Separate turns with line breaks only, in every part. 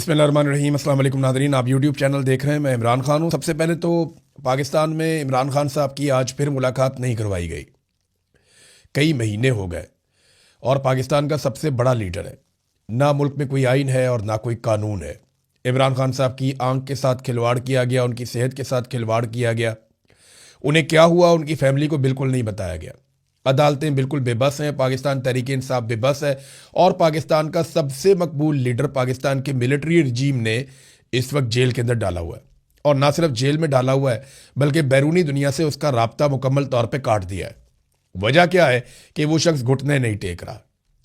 बिस्मिल्लाहिर्रहमानिर्रहीम। अस्सलाम वालेकुम नाज़रीन, आप यूट्यूब चैनल देख रहे हैं। मैं इमरान खान हूँ। सबसे पहले तो पाकिस्तान में इमरान खान साहब की आज फिर मुलाकात नहीं करवाई गई। कई महीने हो गए और पाकिस्तान का सबसे बड़ा लीडर है, ना मुल्क में कोई आइन है और ना कोई कानून है। इमरान खान साहब की आंख के साथ खिलवाड़ किया गया, उनकी सेहत के साथ खिलवाड़ किया गया। उन्हें क्या हुआ उनकी फैमिली को बिल्कुल नहीं बताया गया। अदालतें बिल्कुल बेबस हैं, पाकिस्तान तहरीक इंसाफ बेबस है और पाकिस्तान का सबसे मकबूल लीडर पाकिस्तान के मिलिट्री रजीम ने इस वक्त जेल के अंदर डाला हुआ है। और ना सिर्फ जेल में डाला हुआ है बल्कि बैरूनी दुनिया से उसका राब्ता मुकम्मल तौर पे काट दिया है। वजह क्या है कि वो शख्स घुटने नहीं टेक रहा।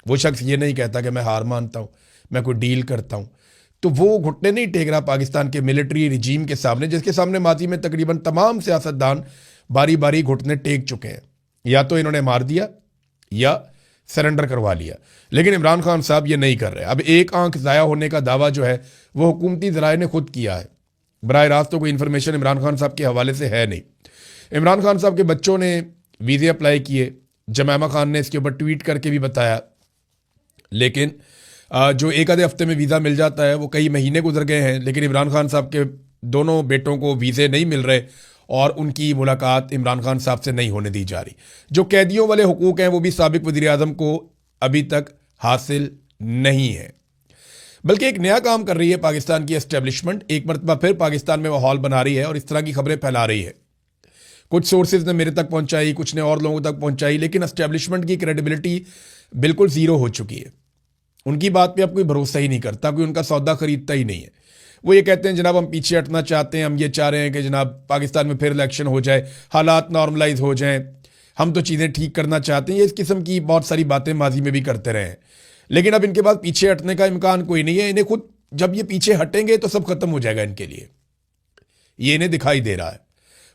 वो शख्स ये नहीं कहता कि मैं हार मानता हूँ, मैं कोई डील करता हूँ। तो वो घुटने नहीं टेक रहा पाकिस्तान के मिलिट्री रजीम के सामने, जिसके सामने माजी में तकरीबन तमाम सियासतदान बारी बारी घुटने टेक चुके हैं। या तो इन्होंने मार दिया या सरेंडर करवा लिया, लेकिन इमरान खान साहब ये नहीं कर रहे। अब एक आंख ज़ाया होने का दावा जो है वो हुकूमती ज़राए ने खुद किया है। बराह रास्त तो कोई इन्फॉर्मेशन इमरान खान साहब के हवाले से है नहीं। इमरान खान साहब के बच्चों ने वीज़े अप्लाई किए, जमैमा खान ने इसके ऊपर ट्वीट करके भी बताया, लेकिन जो एक आधे हफ्ते में वीज़ा मिल जाता है वो कई महीने गुजर गए हैं, लेकिन इमरान खान साहब के दोनों बेटों को वीज़े नहीं मिल रहे और उनकी मुलाकात इमरान खान साहब से नहीं होने दी जा रही। जो कैदियों वाले हुकूक हैं वो भी साबिक वज़ीर आज़म को अभी तक हासिल नहीं है। बल्कि एक नया काम कर रही है पाकिस्तान की एस्टेब्लिशमेंट, एक मरतबा फिर पाकिस्तान में माहौल बना रही है और इस तरह की खबरें फैला रही है। कुछ सोर्सेज ने मेरे तक पहुंचाई, कुछ ने और लोगों तक पहुंचाई, लेकिन एस्टेब्लिशमेंट की क्रेडिबिलिटी बिल्कुल ज़ीरो हो चुकी है। उनकी बात पे अब कोई भरोसा ही नहीं करता, कोई उनका सौदा खरीदता ही नहीं है। वो ये कहते हैं जनाब हम पीछे हटना चाहते हैं, हम ये चाह रहे हैं कि जनाब पाकिस्तान में फिर इलेक्शन हो जाए, हालात नॉर्मलाइज हो जाएं, हम तो चीज़ें ठीक करना चाहते हैं। ये इस किस्म की बहुत सारी बातें माजी में भी करते रहे हैं, लेकिन अब इनके पास पीछे हटने का इम्कान कोई नहीं है। इन्हें खुद जब ये पीछे हटेंगे तो सब खत्म हो जाएगा इनके लिए, ये इन्हें दिखाई दे रहा है।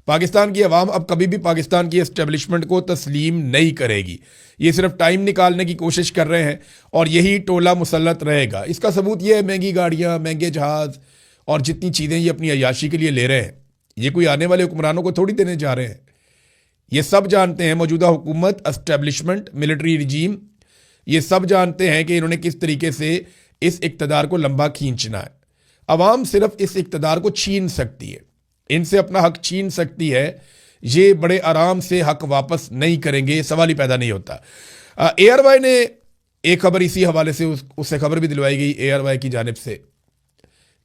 पाकिस्तान की अवाम अब कभी भी पाकिस्तान की एस्टेब्लिशमेंट को तस्लीम नहीं करेगी। ये सिर्फ टाइम निकालने की कोशिश कर रहे हैं और यही टोला मुसल्लत रहेगा। इसका सबूत ये है महंगी गाड़ियाँ, महंगे जहाज़ और जितनी चीज़ें ये अपनी अय्याशी के लिए ले रहे हैं, ये कोई आने वाले हुक्मरानों को थोड़ी देने जा रहे हैं। ये सब जानते हैं, मौजूदा हुकूमत, एस्टेब्लिशमेंट, मिलिट्री रजीम, ये सब जानते हैं कि इन्होंने किस तरीके से इस इक़्तिदार को लंबा खींचना है। अवाम सिर्फ इस इक़्तिदार को छीन सकती है, इनसे अपना हक छीन सकती है। ये बड़े आराम से हक वापस नहीं करेंगे, ये सवाल ही पैदा नहीं होता। ARY ने एक खबर इसी हवाले से उससे खबर भी दिलवाई गई ARY की जानिब से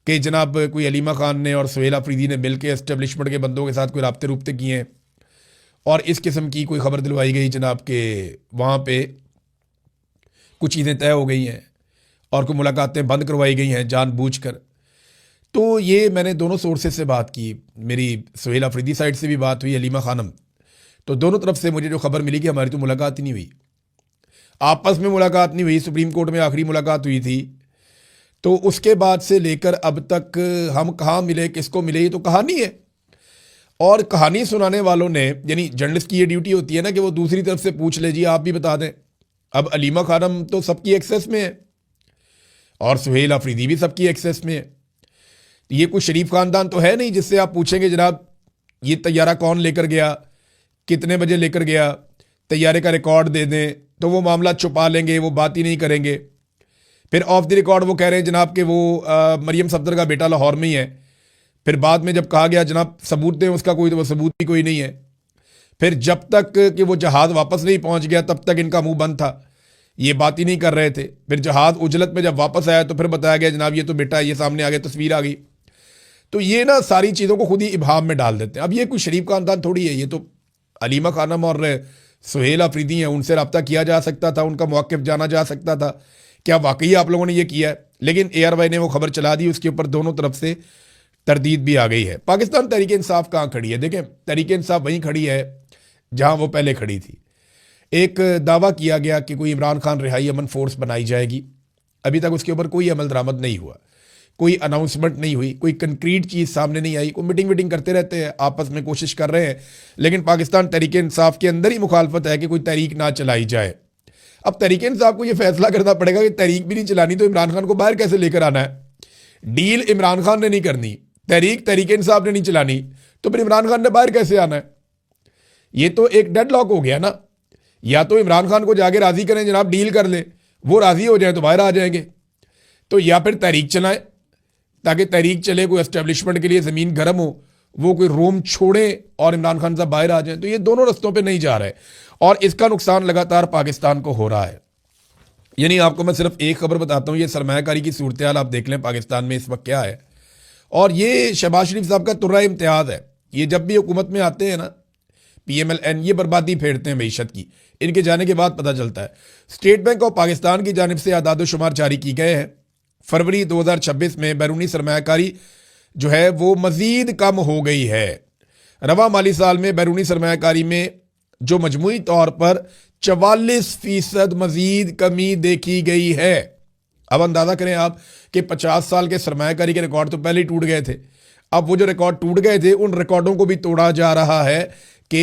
कि जनाब कोई अलीमा खान ने और सुहेल अफरीदी ने मिलकर एस्टेब्लिशमेंट के बंदों के साथ कोई राब्ते रूबते किए हैं और इस किस्म की कोई खबर दिलवाई गई जनाब के वहाँ पे कुछ चीज़ें तय हो गई हैं और कोई मुलाकातें बंद करवाई गई हैं जानबूझकर। तो ये मैंने दोनों सोर्सेज से बात की, मेरी सुहेल अफरीदी साइड से भी बात हुई, अलीमा खानम, तो दोनों तरफ से मुझे जो खबर मिली कि हमारी तो मुलाकात ही नहीं हुई, आपस में मुलाकात नहीं हुई। सुप्रीम कोर्ट में आखिरी मुलाकात हुई थी, तो उसके बाद से लेकर अब तक हम कहाँ मिले, किसको मिले, ये तो कहानी है। और कहानी सुनाने वालों ने, यानी जर्नलिस्ट की ये ड्यूटी होती है ना कि वो दूसरी तरफ से पूछ ले, जी आप भी बता दें। अब अलीमा खानम तो सबकी एक्सेस में है और सुहेल अफरीदी भी सबकी एक्सेस में है। ये कोई शरीफ खानदान तो है नहीं जिससे आप पूछेंगे जनाब ये तैयारा कौन लेकर गया, कितने बजे लेकर गया, तैयारे का रिकॉर्ड दे दें, तो वो मामला छुपा लेंगे, वो बात ही नहीं करेंगे। फिर ऑफ द रिकॉर्ड वो कह रहे हैं जनाब कि वो मरियम सफदर का बेटा लाहौर में ही है। फिर बाद में जब कहा गया जनाब सबूत दें उसका, कोई तो वो सबूत भी कोई नहीं है। फिर जब तक कि वो जहाज़ वापस नहीं पहुंच गया तब तक इनका मुंह बंद था, ये बात ही नहीं कर रहे थे। फिर जहाज़ उजलत में जब वापस आया तो फिर बताया गया जनाब ये तो बेटा है, ये सामने आ गया, तस्वीर आ गई। तो ये ना सारी चीज़ों को खुद ही इबाम में डाल देते हैं। अब ये कोई शरीफ खानदान थोड़ी है, ये तो अलीमा खानम और सुहेल अफरीदी हैं, उनसे रब्ता किया जा सकता था, उनका मौक़िफ़ जाना जा सकता था, क्या वाकई आप लोगों ने ये किया है। लेकिन ARY ने वो खबर चला दी, उसके ऊपर दोनों तरफ से तरदीद भी आ गई है। पाकिस्तान तहरीक इंसाफ कहाँ खड़ी है? देखें, तहरीक इंसाफ वहीं खड़ी है जहाँ वो पहले खड़ी थी। एक दावा किया गया कि कोई इमरान खान रिहाई अमन फोर्स बनाई जाएगी, अभी तक उसके ऊपर कोई अमल दरामद नहीं हुआ, कोई अनाउंसमेंट नहीं हुई, कोई कंक्रीट चीज़ सामने नहीं आई। कोई मीटिंग करते रहते हैं, आपस में कोशिश कर रहे हैं, लेकिन पाकिस्तान तहरीक इंसाफ के अंदर ही मुखालफत है कि कोई तहरीक ना चलाई जाए। अब तहरीक इंसाफ को ये फैसला करना पड़ेगा कि तहरीक भी नहीं चलानी तो इमरान खान को बाहर कैसे लेकर आना है। डील इमरान खान ने नहीं करनी, तहरीक इंसाफ ने नहीं चलानी, तो फिर इमरान खान ने बाहर कैसे आना है? ये तो एक डेडलॉक हो गया ना। या तो इमरान खान को जाके राज़ी करें जनाब डील कर ले, वो राज़ी हो जाए तो बाहर आ जाएंगे, तो या फिर तहरीक चलाएं ताकि तहरीक चले, कोई एस्टेब्लिशमेंट के लिए ज़मीन गर्म हो, वो कोई रोम छोड़े और इमरान खान साहब बाहर आ जाएं। तो ये दोनों रस्तों पे नहीं जा रहे और इसका नुकसान लगातार पाकिस्तान को हो रहा है। यानी आपको मैं सिर्फ एक खबर बताता हूँ, ये सरमायाकारी की सूरत हाल आप देख लें पाकिस्तान में इस वक्त क्या है। और ये शहबाज शरीफ साहब का तुर्रा इम्तियाज़ है। ये जब भी हुकूमत में आते हैं ना, PMLN, ये बर्बादी फेरते हैं मईशत की। इनके जाने के बाद पता चलता है। स्टेट बैंक ऑफ पाकिस्तान की जानिब से आदाद शुमार जारी की गए हैं। फरवरी 2026 में बैरूनी सरमायाकारी जो है वो मजीद कम हो गई है। रवा माली साल में बैरूनी सरमायाकारी में जो मजमूई तौर पर 44% मजीद कमी देखी गई है। अब अंदाजा करें आप कि 50 साल के सरमायाकारी के रिकॉर्ड तो पहले ही टूट गए थे। अब वो जो रिकॉर्ड टूट गए थे उन रिकॉर्डों को भी तोड़ा जा रहा है कि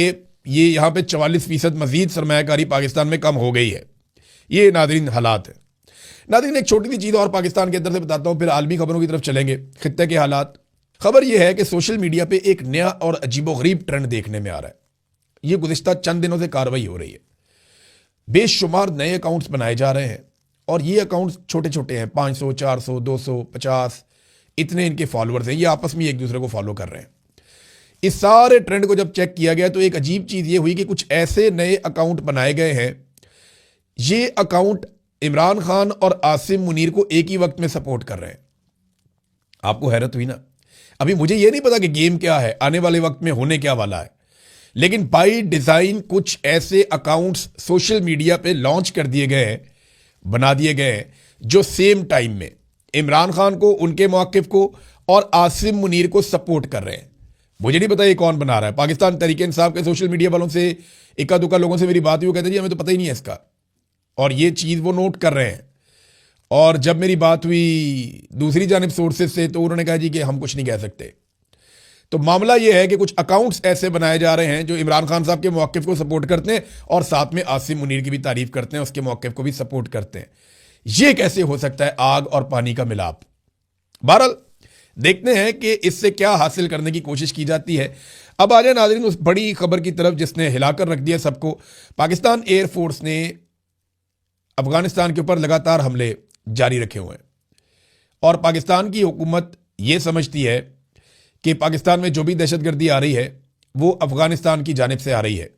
ये यहाँ पे 44% मजीद सरमायाकारी पाकिस्तान में कम हो गई है। ये नाज़रीन हालात है। नाज़रीन एक छोटी सी चीज़ और पाकिस्तान के अंदर से बताता हूँ, फिर आलमी खबरों की तरफ चलेंगे, खित्ते के हालात। खबर यह है कि सोशल मीडिया पे एक नया और अजीबोगरीब ट्रेंड देखने में आ रहा है। ये गुज़िश्ता चंद दिनों से कार्रवाई हो रही है। बेशुमार नए अकाउंट्स बनाए जा रहे हैं और ये अकाउंट्स छोटे छोटे हैं, 500, 400, 200, 50, इतने इनके फॉलोअर्स हैं। ये आपस में एक दूसरे को फॉलो कर रहे हैं। इस सारे ट्रेंड को जब चेक किया गया तो एक अजीब चीज़ ये हुई कि कुछ ऐसे नए अकाउंट बनाए गए हैं, ये अकाउंट इमरान खान और आसिम मुनीर को एक ही वक्त में सपोर्ट कर रहे हैं। आपको हैरत हुई ना? अभी मुझे ये नहीं पता कि गेम क्या है, आने वाले वक्त में होने क्या वाला है, लेकिन बाय डिज़ाइन कुछ ऐसे अकाउंट्स सोशल मीडिया पे लॉन्च कर दिए गए हैं, बना दिए गए हैं, जो सेम टाइम में इमरान खान को, उनके मौक़िफ़ को और आसिम मुनीर को सपोर्ट कर रहे हैं। मुझे नहीं पता ये कौन बना रहा है। पाकिस्तान तहरीक इंसाफ के सोशल मीडिया वालों से, इक्का दुक्का लोगों से मेरी बात हुई, वो कहते जी हमें तो पता ही नहीं है इसका, और ये चीज़ वो नोट कर रहे हैं। और जब मेरी बात हुई दूसरी जानिब सोर्सेज से तो उन्होंने कहा जी कि हम कुछ नहीं कह सकते। तो मामला ये है कि कुछ अकाउंट्स ऐसे बनाए जा रहे हैं जो इमरान खान साहब के मौक़िफ़ को सपोर्ट करते हैं और साथ में आसिम मुनीर की भी तारीफ करते हैं, उसके मौक़िफ़ को भी सपोर्ट करते हैं। ये कैसे हो सकता है? आग और पानी का मिलाप। बहरहाल देखते हैं कि इससे क्या हासिल करने की कोशिश की जाती है। अब आ जाए नाज़रीन उस बड़ी खबर की तरफ जिसने हिलाकर रख दिया सबको। पाकिस्तान एयरफोर्स ने अफगानिस्तान के ऊपर लगातार हमले जारी रखे हुए हैं और पाकिस्तान की हुकूमत ये समझती है कि पाकिस्तान में जो भी दहशतगर्दी आ रही है वो अफगानिस्तान की जानिब से आ रही है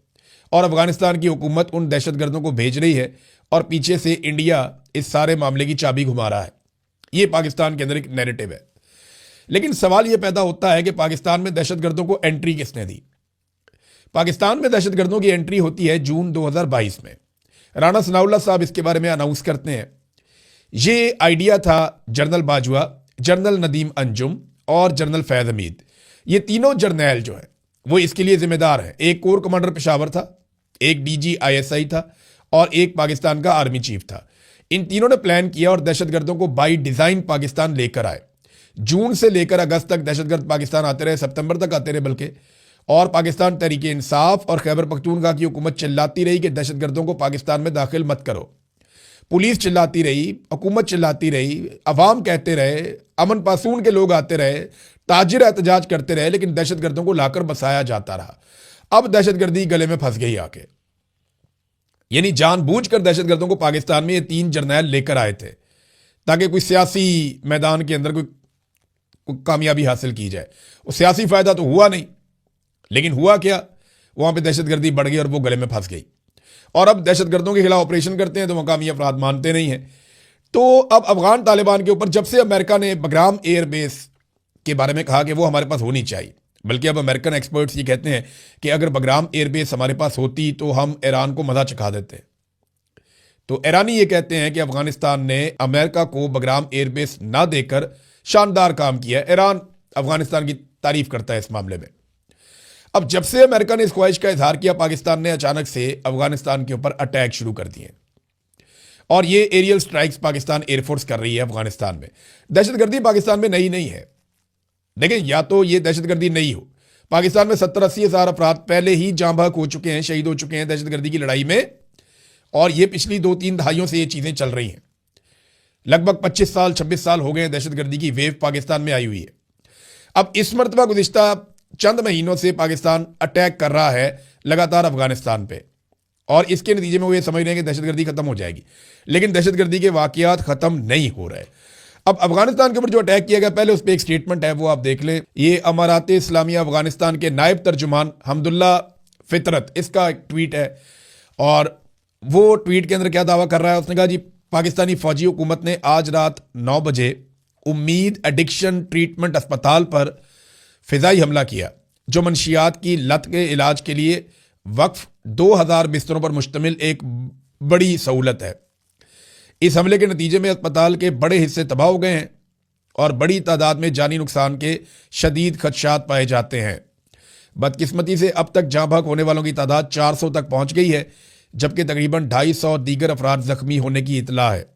और अफगानिस्तान की हुकूमत उन दहशतगर्दों को भेज रही है और पीछे से इंडिया इस सारे मामले की चाबी घुमा रहा है। ये पाकिस्तान के अंदर एक नैरेटिव है। लेकिन सवाल यह पैदा होता है कि पाकिस्तान में दहशतगर्दों को एंट्री किसने दी? पाकिस्तान में दहशतगर्दों की एंट्री होती है जून 2022 में। राणा सनाउल्लाह साहब इसके बारे में अनाउंस करते हैं। ये आइडिया था जनरल बाजवा, जनरल नदीम अंजुम और जनरल फैज़ हमीद। ये तीनों जर्नैल जो हैं वो इसके लिए जिम्मेदार हैं। एक कोर कमांडर पेशावर था, एक DG ISI था और एक पाकिस्तान का आर्मी चीफ था। इन तीनों ने प्लान किया और दहशतगर्दों को बाई डिज़ाइन पाकिस्तान लेकर आए। जून से लेकर अगस्त तक दहशतगर्द पाकिस्तान आते रहे, सितंबर तक आते रहे बल्कि, और पाकिस्तान तहरीक इंसाफ और खैबर पख्तूनख्वा की हुकूमत चिल्लाती रही कि दहशतगर्दों को पाकिस्तान में दाखिल मत करो। पुलिस चिल्लाती रही, हुकूमत चिल्लाती रही, अवाम कहते रहे, अमन पासून के लोग आते रहे, ताजिर एहतजाज करते रहे, लेकिन दहशतगर्दों को लाकर बसाया जाता रहा। अब दहशतगर्दी गले में फंस गई आके। यानी जानबूझकर दहशतगर्दों को पाकिस्तान में ये तीन जर्नैल लेकर आए थे ताकि कोई सियासी मैदान के अंदर कोई कामयाबी हासिल की जाए। वो सियासी फायदा तो हुआ नहीं, लेकिन हुआ क्या, वहां पे दहशतगर्दी बढ़ गई और वो गले में फंस गई। और अब दहशतगर्दों के खिलाफ ऑपरेशन करते हैं तो मकामी अफराद मानते नहीं हैं। तो अब अफगान तालिबान के ऊपर जब से अमेरिका ने बग्राम एयरबेस के बारे में कहा कि वो हमारे पास होनी चाहिए, बल्कि अब अमेरिकन एक्सपर्ट्स ये कहते हैं कि अगर बग्राम एयरबेस हमारे पास होती तो हम ईरान को मजा चखा देते। तो ईरानी ये कहते हैं कि अफगानिस्तान ने अमेरिका को बग्राम एयरबेस ना देकर शानदार काम किया है। ईरान अफगानिस्तान की तारीफ करता है इस मामले में। अब जब से अमेरिका ने इस ख्वाहिश का इजहार किया, पाकिस्तान ने अचानक से अफगानिस्तान के ऊपर अटैक शुरू कर दिए और ये एरियल स्ट्राइक्स पाकिस्तान एयरफोर्स कर रही है अफगानिस्तान में। दहशतगर्दी पाकिस्तान में नई नहीं है। देखिए, या तो ये दहशतगर्दी नहीं हो, पाकिस्तान में 70-80 हज़ार अफराद पहले ही जाँ बहक हो चुके हैं, शहीद हो चुके हैं दहशतगर्दी की लड़ाई में, और ये पिछली 2-3 दहाइयों से ये चीज़ें चल रही हैं। लगभग 25 साल 26 साल हो गए दहशतगर्दी की वेव पाकिस्तान में आई हुई है। अब इस मरतबा गुज़िश्ता चंद महीनों से पाकिस्तान अटैक कर रहा है लगातार अफगानिस्तान पे, और इसके नतीजे में वो ये समझ रहे हैं कि दहशतगर्दी खत्म हो जाएगी, लेकिन दहशतगर्दी के वाक़यात ख़त्म नहीं हो रहे। अब अफगानिस्तान के ऊपर जो अटैक किया गया, पहले उस पर एक स्टेटमेंट है, वो आप देख लें। ये अमारात इस्लामिया अफगानिस्तान के नायब तर्जुमान हमदुल्ला फितरत, इसका एक ट्वीट है, और वो ट्वीट के अंदर क्या दावा कर रहा है, उसने कहा जी पाकिस्तानी फौजी हुकूमत ने आज रात 9 बजे उम्मीद एडिक्शन ट्रीटमेंट अस्पताल पर फिजाई हमला किया, जो मनशियात की लत के इलाज के लिए वक्फ 2000 बिस्तरों पर मुश्तमिल एक बड़ी सहूलत है। इस हमले के नतीजे में अस्पताल के बड़े हिस्से तबाह हो गए हैं और बड़ी तादाद में जानी नुकसान के शदीद खदशात पाए जाते हैं। बदकिस्मती से अब तक जाँ भाग होने वालों की तादाद 400 तक पहुंच गई है, जबकि तकरीबन 250 दीगर अफराद जख्मी होने की इतला है।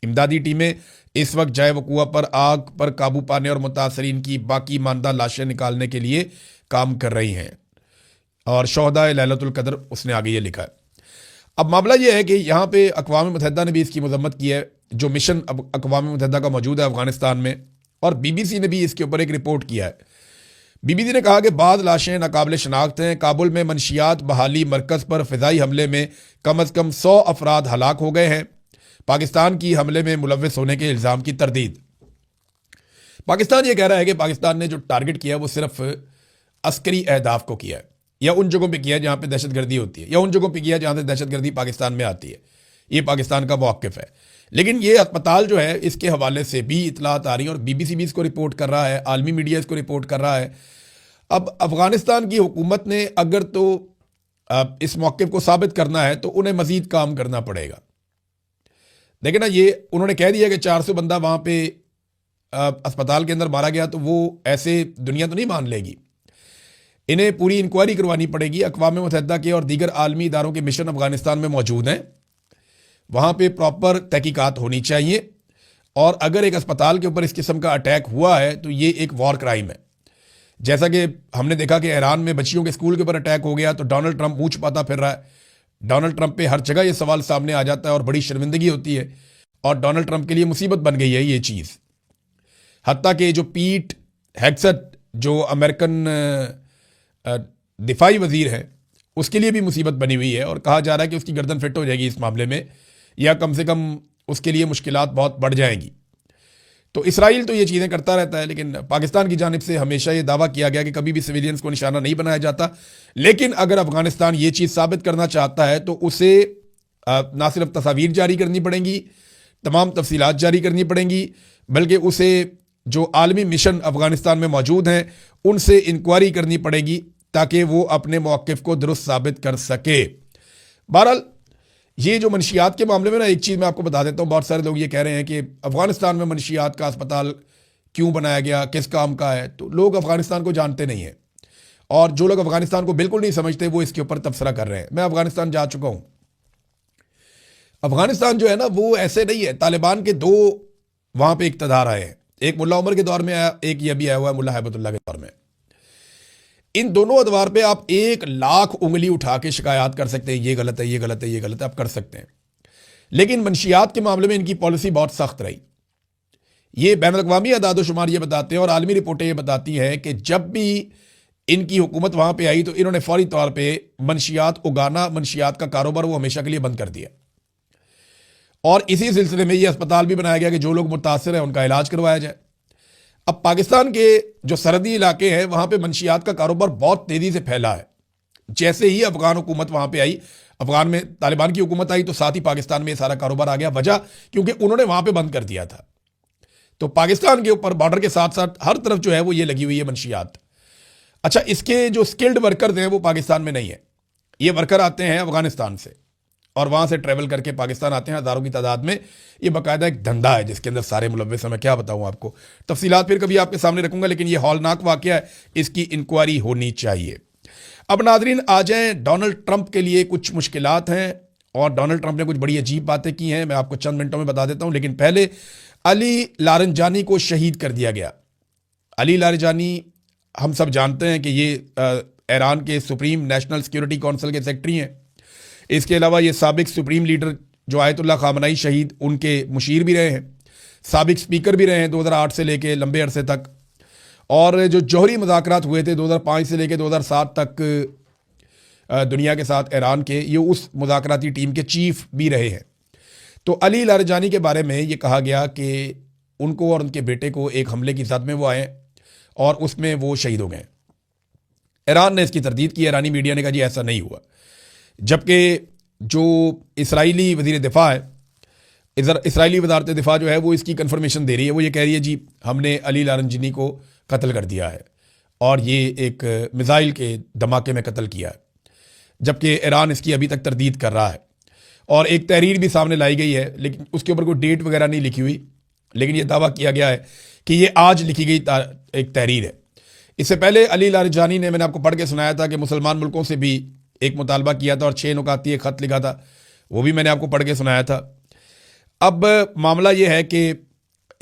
इमदादी टीमें इस वक्त जाए वकूआ पर आग पर काबू पाने और मुतासरीन की बाकी मानदा लाशें निकालने के लिए काम कर रही हैं। और शोहदा लैलतुल कदर, उसने आगे ये लिखा है। अब मामला ये है कि यहाँ पे अक़वाम मुत्तहिदा ने भी इसकी मजम्मत की है, जो मिशन अक़वाम मुत्तहिदा का मौजूद है अफगानिस्तान में, और BBC ने भी इसके ऊपर एक रिपोर्ट किया है। BBC ने कहा कि बाद लाशें नाकाबिल शनाख्त हैं। काबुल में मनशियात बहाली मरकज़ पर फ़िज़ाई हमले में कम अज़ कम 100 अफराद हलाक हो गए हैं। पाकिस्तान की हमले में मुलव्विस होने के इल्ज़ाम की तरदीद। पाकिस्तान ये कह रहा है कि पाकिस्तान ने जो टारगेट किया है वो सिर्फ अस्करी अहदाफ को किया है, या उन जगहों पे किया है जहाँ पे दहशतगर्दी होती है, या उन जगहों पे किया है जहाँ से दहशतगर्दी पाकिस्तान में आती है। ये पाकिस्तान का मौक़िफ़ है। लेकिन ये अस्पताल जो है, इसके हवाले से भी इतलात आ रही है और BBC भी इसको रिपोर्ट कर रहा है, आलमी मीडिया इसको रिपोर्ट कर रहा है। अब अफ़गानिस्तान की हुकूमत ने अगर तो इस मौक़िफ़ को साबित करना है तो उन्हें मज़ीद काम करना पड़ेगा। देखिए ना, ये उन्होंने कह दिया कि 400 बंदा वहाँ पे अस्पताल के अंदर मारा गया, तो वो ऐसे दुनिया तो नहीं मान लेगी। इन्हें पूरी इंक्वायरी करवानी पड़ेगी। अक़वाम मुत्तहिदा के और दीगर आलमी इदारों के मिशन अफ़गानिस्तान में मौजूद हैं, वहाँ पे प्रॉपर तहकीकात होनी चाहिए। और अगर एक अस्पताल के ऊपर इस किस्म का अटैक हुआ है तो ये एक वॉर क्राइम है। जैसा कि हमने देखा कि ईरान में बच्चियों के स्कूल के ऊपर अटैक हो गया तो डोनाल्ड ट्रंप मुँह छुपाता फिर रहा है। डोनाल्ड ट्रंप पे हर जगह ये सवाल सामने आ जाता है और बड़ी शर्मिंदगी होती है, और डोनाल्ड ट्रंप के लिए मुसीबत बन गई है ये चीज़। हत्ता कि जो पीट हेग्सेट, जो अमेरिकन दिफाई वजीर है, उसके लिए भी मुसीबत बनी हुई है, और कहा जा रहा है कि उसकी गर्दन फिट हो जाएगी इस मामले में, या कम से कम उसके लिए मुश्किलात बहुत बढ़ जाएंगी। तो इसराइल तो ये चीज़ें करता रहता है, लेकिन पाकिस्तान की जानिब से हमेशा ये दावा किया गया कि कभी भी सिविलियंस को निशाना नहीं बनाया जाता। लेकिन अगर अफगानिस्तान ये चीज़ साबित करना चाहता है तो उसे ना सिर्फ तस्वीर जारी करनी पड़ेंगी, तमाम तफसीलात जारी करनी पड़ेंगी, बल्कि उसे जो आलमी मिशन अफगानिस्तान में मौजूद हैं उनसे इंक्वायरी करनी पड़ेगी ताकि वो अपने मौक़िफ़ को दुरुस्त साबित कर सके। बहरहाल ये जो मनशियात के मामले में ना, एक चीज़ मैं आपको बता देता हूँ, बहुत सारे लोग ये कह रहे हैं कि अफ़गानिस्तान में मनशियात का अस्पताल क्यों बनाया गया, किस काम का है। तो लोग अफ़गानिस्तान को जानते नहीं हैं, और जो लोग अफ़गानिस्तान को बिल्कुल नहीं समझते वो इसके ऊपर तबसरा कर रहे हैं। मैं अफ़गानिस्तान जा चुका हूँ। अफ़गानिस्तान जो है ना, वो ऐसे नहीं है। तालिबान के 2 वहाँ पर इक़्तिदार आए हैं, एक मुल्ला उमर के दौर में आया, एक ये भी आया हुआ है मुल्ला हैबतुल्लाह के दौर में। इन दोनों अदवार पे आप 1 लाख उंगली उठा के शिकायत कर सकते हैं, ये गलत है, ये गलत है, ये गलत है, आप कर सकते हैं। लेकिन मंशियात के मामले में इनकी पॉलिसी बहुत सख्त रही। ये बैनुल-अक़वामी अदाद-ओ-शुमार ये बताते हैं और आलमी रिपोर्टें ये बताती हैं कि जब भी इनकी हुकूमत वहाँ पे आई तो इन्होंने फौरी तौर पे मंशियात उगाना, मंशियात का कारोबार वो हमेशा के लिए बंद कर दिया। और इसी सिलसिले में ये अस्पताल भी बनाया गया कि जो लोग मुतासिर हैं उनका इलाज करवाया जाए। अब पाकिस्तान के जो सरहदी इलाके हैं वहाँ पे मंशियात का कारोबार बहुत तेज़ी से फैला है। जैसे ही अफगान हुकूमत वहाँ पे आई, अफगान में तालिबान की हुकूमत आई, तो साथ ही पाकिस्तान में ये सारा कारोबार आ गया। वजह क्योंकि उन्होंने वहाँ पे बंद कर दिया था। तो पाकिस्तान के ऊपर बॉर्डर के साथ साथ हर तरफ जो है वो ये लगी हुई है मंशियात। अच्छा, इसके जो स्किल्ड वर्कर्स हैं वो पाकिस्तान में नहीं है। ये वर्कर आते हैं अफगानिस्तान से और वहाँ से ट्रैवल करके पाकिस्तान आते हैं हज़ारों की तादाद में। ये बाकायदा एक धंधा है जिसके अंदर सारे मुलव्विस हैं। मैं क्या बताऊँ आपको, तफसीलात फिर कभी आपके सामने रखूँगा, लेकिन ये हौलनाक वाक़या है, इसकी इंक्वायरी होनी चाहिए। अब नाज़रीन आ जाएँ, डोनाल्ड ट्रंप के लिए कुछ मुश्किलात हैं और डोनाल्ड ट्रंप ने कुछ बड़ी अजीब बातें की हैं। मैं आपको चंद मिनटों में बता देता हूँ, लेकिन पहले अली लारंजानी को शहीद कर दिया गया। अली लारंजानी हम सब जानते हैं कि ये ईरान के सुप्रीम नेशनल सिक्योरिटी काउंसिल के सेक्रेटरी हैं। इसके अलावा ये साबिक सुप्रीम लीडर जो आयतुल्लाह खामनाई शहीद, उनके मुशीर भी रहे हैं, साबिक स्पीकर भी रहे हैं 2008 से लेके लंबे अरसे तक। और जो जौहरी मुज़ाकरात हुए थे 2005 से लेके 2007 तक दुनिया के साथ ईरान के, ये उस मुज़ाकराती टीम के चीफ भी रहे हैं। तो अली लारंजानी के बारे में ये कहा गया कि उनको और उनके बेटे को एक हमले की जद में वो आए और उसमें वो शहीद हो गए। ईरान ने इसकी तरदीद की, ईरानी मीडिया ने कहा जी ऐसा नहीं हुआ, जबकि जो इसराइली वज़ीर दिफा है, इसराइली वजारत दिफा जो है वो इसकी कंफर्मेशन दे रही है। वो ये कह रही है जी हमने अली लारंजनी को कत्ल कर दिया है और ये एक मिसाइल के धमाके में कत्ल किया है, जबकि ईरान इसकी अभी तक तरदीद कर रहा है। और एक तहरीर भी सामने लाई गई है, लेकिन उसके ऊपर कोई डेट वगैरह नहीं लिखी हुई, लेकिन ये दावा किया गया है कि ये आज लिखी गई एक तहरीर है। इससे पहले अली लारंजनी ने, मैंने आपको पढ़ के सुनाया था कि मुसलमान मुल्कों से भी एक मुतालबा किया था और 6 नुकाती एक ख़त लिखा था, वो भी मैंने आपको पढ़ के सुनाया था। अब मामला ये है कि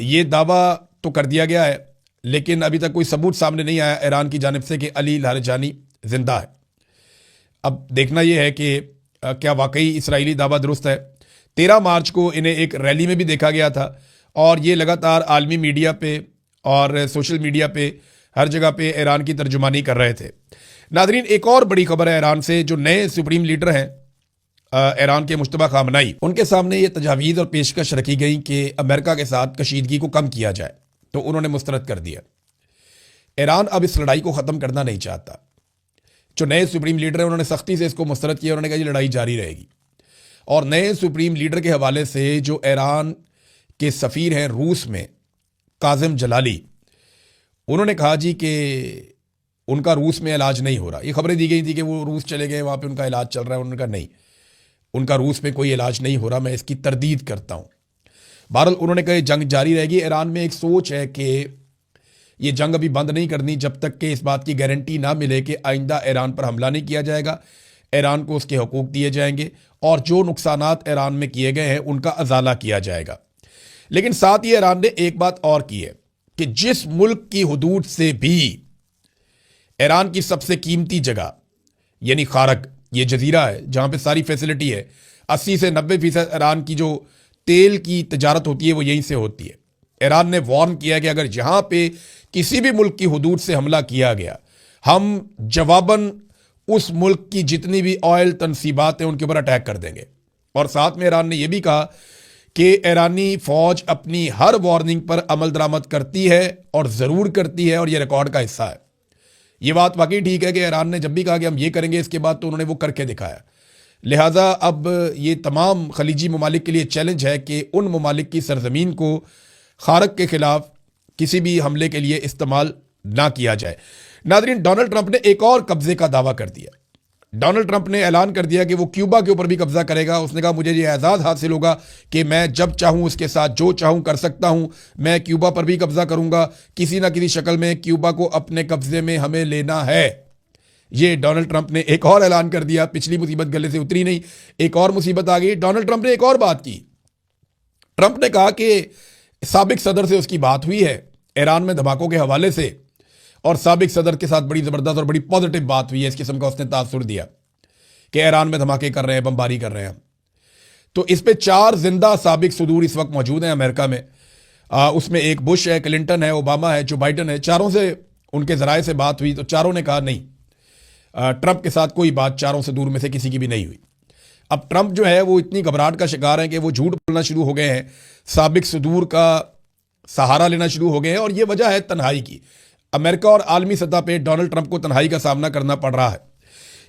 ये दावा तो कर दिया गया है, लेकिन अभी तक कोई सबूत सामने नहीं आया ईरान की जानिब से कि अली लारंजनी जिंदा है। अब देखना यह है कि क्या वाकई इसराइली दावा दुरुस्त है। 13 मार्च को इन्हें एक रैली में भी देखा गया था और ये लगातार आलमी मीडिया पे और सोशल मीडिया पे हर जगह पे ईरान की तर्जुमानी कर रहे थे। नादरीन, एक और बड़ी खबर है ईरान से। जो नए सुप्रीम लीडर हैं ईरान के मुश्तबा खामनाई, उनके सामने ये तजावीज़ और पेशकश रखी गई कि अमेरिका के साथ कशीदगी को कम किया जाए, तो उन्होंने मुस्तरद कर दिया। ईरान अब इस लड़ाई को ख़त्म करना नहीं चाहता। जो नए सुप्रीम लीडर हैं उन्होंने सख्ती से इसको मुस्तरद किया, उन्होंने कहा ये लड़ाई जारी रहेगी। और नए सुप्रीम लीडर के हवाले से जो ईरान के सफ़ीर हैं रूस में, काजिम जलाली, उन्होंने कहा जी कि उनका रूस में इलाज नहीं हो रहा। ये खबरें दी गई थी कि वो रूस चले गए, वहाँ पे उनका इलाज चल रहा है। उन्होंने कहा नहीं, उनका रूस में कोई इलाज नहीं हो रहा, मैं इसकी तरदीद करता हूँ। बहरहाल उन्होंने कहा जंग जारी रहेगी। ईरान में एक सोच है कि ये जंग अभी बंद नहीं करनी जब तक कि इस बात की गारंटी ना मिले कि आइंदा ईरान पर हमला नहीं किया जाएगा, ईरान को उसके हकूक़ दिए जाएंगे और जो नुकसानात ईरान में किए गए हैं उनका अजाला किया जाएगा। लेकिन साथ ही ईरान ने एक बात और की है कि जिस मुल्क की हुदूद से भी ईरान की सबसे कीमती जगह यानी खारक, ये जजीरा है जहाँ पे सारी फैसिलिटी है, 80 से 90% ईरान की जो तेल की तजारत होती है वो यहीं से होती है। ईरान ने वार्न किया कि अगर जहाँ पे किसी भी मुल्क की हुदूद से हमला किया गया, हम जवाबन उस मुल्क की जितनी भी ऑयल तनसीबात हैं उनके ऊपर अटैक कर देंगे। और साथ में ईरान ने यह भी कहा कि ईरानी फौज अपनी हर वार्निंग पर अमल दरामद करती है और ज़रूर करती है और यह रिकॉर्ड का हिस्सा है। ये बात वाकई ठीक है कि ईरान ने जब भी कहा कि हम ये करेंगे इसके बाद, तो उन्होंने वो करके दिखाया। लिहाजा अब ये तमाम खलीजी ममालिक के लिए चैलेंज है कि उन ममालिक की सरजमीन को खारक के खिलाफ किसी भी हमले के लिए इस्तेमाल ना किया जाए। नादरीन, डोनाल्ड ट्रंप ने एक और कब्जे का दावा कर दिया। डोनाल्ड ट्रंप ने ऐलान कर दिया कि वो क्यूबा के ऊपर भी कब्जा करेगा। उसने कहा मुझे ये एजाज़ हासिल होगा कि मैं जब चाहूँ उसके साथ जो चाहूँ कर सकता हूँ, मैं क्यूबा पर भी कब्जा करूँगा, किसी ना किसी शक्ल में क्यूबा को अपने कब्जे में हमें लेना है। ये डोनाल्ड ट्रंप ने एक और ऐलान कर दिया। पिछली मुसीबत गले से उतरी नहीं, एक और मुसीबत आ गई। डोनाल्ड ट्रंप ने एक और बात की। ट्रंप ने कहा कि साबिक सदर से उसकी बात हुई है ईरान में धमाकों के हवाले से, और साबिक सदर के साथ बड़ी ज़बरदस्त और बड़ी पॉजिटिव बात हुई है। इस किस्म का उसने तासुर दिया कि ईरान में धमाके कर रहे हैं, बमबारी कर रहे हैं। तो इस पे 4 जिंदा साबिक सदूर इस वक्त मौजूद हैं अमेरिका में। उसमें एक बुश है, क्लिंटन है, ओबामा है, जो बाइडन है। चारों से उनके ज़राए से बात हुई तो चारों ने कहा नहीं, ट्रंप के साथ कोई बात चारों से दूर में से किसी की भी नहीं हुई। अब ट्रंप जो है वो इतनी घबराहट का शिकार है कि वो झूठ बोलना शुरू हो गए हैं, साबिक सदूर का सहारा लेना शुरू हो गए हैं। और ये वजह है तन्हाई की। अमेरिका और आलमी सतह पे डोनाल्ड ट्रंप को तन्हाई का सामना करना पड़ रहा है।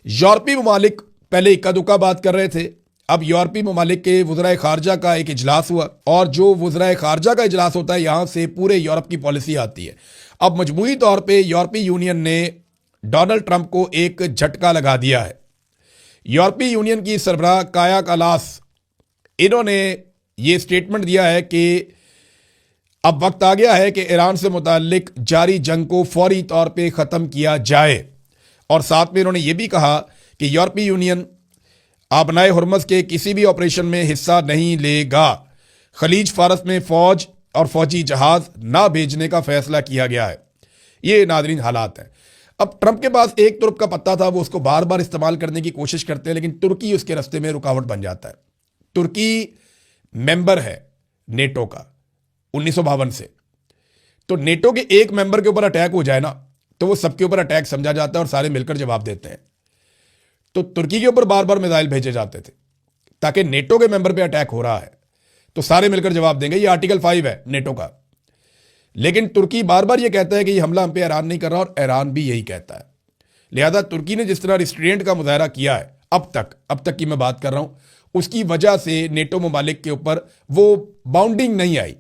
यूरोपीय ममालिक पहले इक्का दुक्का बात कर रहे थे, अब यूरोपीय ममालिक के वज़राए खारजा का एक इजलास हुआ, और जो वज़राए खारजा का इजलास होता है यहाँ से पूरे यूरोप की पॉलिसी आती है। अब मजमूई तौर पर यूरोपीय यूनियन ने डोनाल्ड ट्रंप को एक झटका लगा दिया है। यूरोपीय यूनियन की सरबराह काया कालास, इन्होंने ये स्टेटमेंट दिया है कि अब वक्त आ गया है कि ईरान से मुताल्लिक जारी जंग को फौरी तौर पे ख़त्म किया जाए। और साथ में इन्होंने ये भी कहा कि यूरोपीय यूनियन आबनाए हुर्मज़ के किसी भी ऑपरेशन में हिस्सा नहीं लेगा। खलीज फारस में फ़ौज और फ़ौजी जहाज़ ना भेजने का फ़ैसला किया गया है। ये नादरीन हालात हैं। अब ट्रंप के पास एक तुर्क का पत्ता था, वो उसको बार बार इस्तेमाल करने की कोशिश करते हैं, लेकिन तुर्की उसके रास्ते में रुकावट बन जाता है। तुर्की मेंबर है नेटो का 1952 से, तो नेटो के एक मेंबर के ऊपर अटैक हो जाए ना तो वो सबके ऊपर अटैक समझा जाता है और सारे मिलकर जवाब देते हैं। तो तुर्की के ऊपर बार बार मिसाइल भेजे जाते थे ताकि नेटो के मेंबर पे अटैक हो रहा है तो सारे मिलकर जवाब देंगे। ये आर्टिकल 5 है नेटो का लेकिन तुर्की बार बार ये कहता है कि ये हमला हम पे ईरान नहीं कर रहा, और ईरान भी यही कहता है। लिहाजा तुर्की ने जिस तरह रिस्ट्रेंट का मुजाहरा किया है अब तक की मैं बात कर रहा हूं, उसकी वजह से नेटो ममालिक के ऊपर वो बाउंडिंग नहीं आई।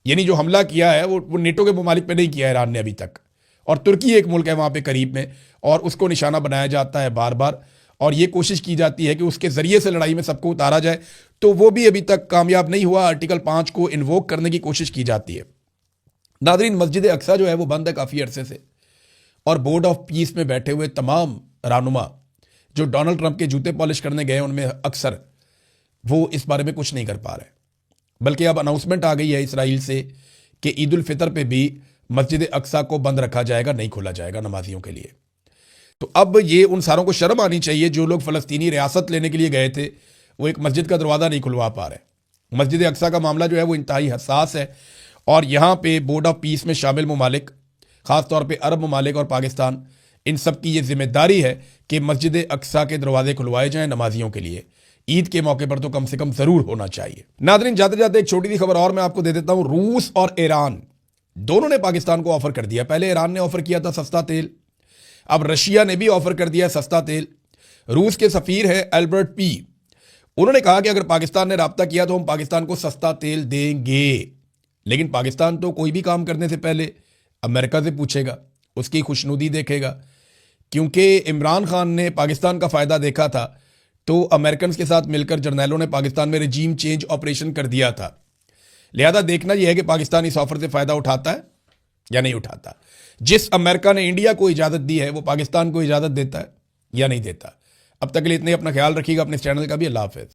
यानी जो हमला किया है वो नेटो के ममालिक पे नहीं किया ईरान ने अभी तक, और तुर्की एक मुल्क है वहां पे करीब में, और उसको निशाना बनाया जाता है बार बार, और ये कोशिश की जाती है कि उसके जरिए से लड़ाई में सबको उतारा जाए, तो वो भी अभी तक कामयाब नहीं हुआ। आर्टिकल 5 को इन्वोक करने की कोशिश की जाती है। नादरीन, मस्जिद अक्सा जो है वो बंद है काफ़ी अरसे से, और बोर्ड ऑफ पीस में बैठे हुए तमाम रहनुमा जो डोनाल्ड ट्रंप के जूते पॉलिश करने गए उनमें अक्सर वो इस बारे में कुछ नहीं कर पा रहे। बल्कि अब अनाउंसमेंट आ गई है इसराइल से कि ईद उल फितर पे भी मस्जिद अक्सा को बंद रखा जाएगा, नहीं खोला जाएगा नमाजियों के लिए। तो अब ये उन सारों को शर्म आनी चाहिए जो लोग फ़लस्तीनी रियासत लेने के लिए गए थे, वो एक मस्जिद का दरवाज़ा नहीं खुलवा पा रहे। मस्जिद अक्सा का मामला जो है वो इंतहाई हसास है, और यहाँ पे बोर्ड ऑफ पीस में शामिल ममालिक, ख़ास तौर पे अरब ममालिक और पाकिस्तान, इन सब की ये जिम्मेदारी है कि मस्जिद अक्सा के दरवाजे खुलवाए जाएं नमाजियों के लिए। ईद के मौके पर तो कम से कम ज़रूर होना चाहिए। नादरीन, जाते जाते एक छोटी सी खबर और मैं आपको दे देता हूँ। रूस और ईरान दोनों ने पाकिस्तान को ऑफर कर दिया। पहले ईरान ने ऑफर किया था सस्ता तेल, अब रशिया ने भी ऑफर कर दिया सस्ता तेल। रूस के सफ़ीर है एल्बर्ट पी, उन्होंने कहा कि अगर पाकिस्तान ने राब्ता किया तो हम पाकिस्तान को सस्ता तेल देंगे, लेकिन पाकिस्तान तो कोई भी काम करने से पहले अमेरिका से पूछेगा, उसकी खुशनुदी देखेगा। क्योंकि इमरान खान ने पाकिस्तान का फ़ायदा देखा था, तो अमेरिकन के साथ मिलकर जर्नैलों ने पाकिस्तान में रजीम चेंज ऑपरेशन कर दिया था। लिहाजा देखना यह है कि पाकिस्तान इस ऑफर से फ़ायदा उठाता है या नहीं उठाता। जिस अमेरिका ने इंडिया को इजाज़त दी है वो पाकिस्तान को इजाज़त देता है या नहीं देता। अब तक के लिए इतने, अपना ख्याल रखिएगा, अपने चैनल का भी। अल्लाह हाफ़िज़।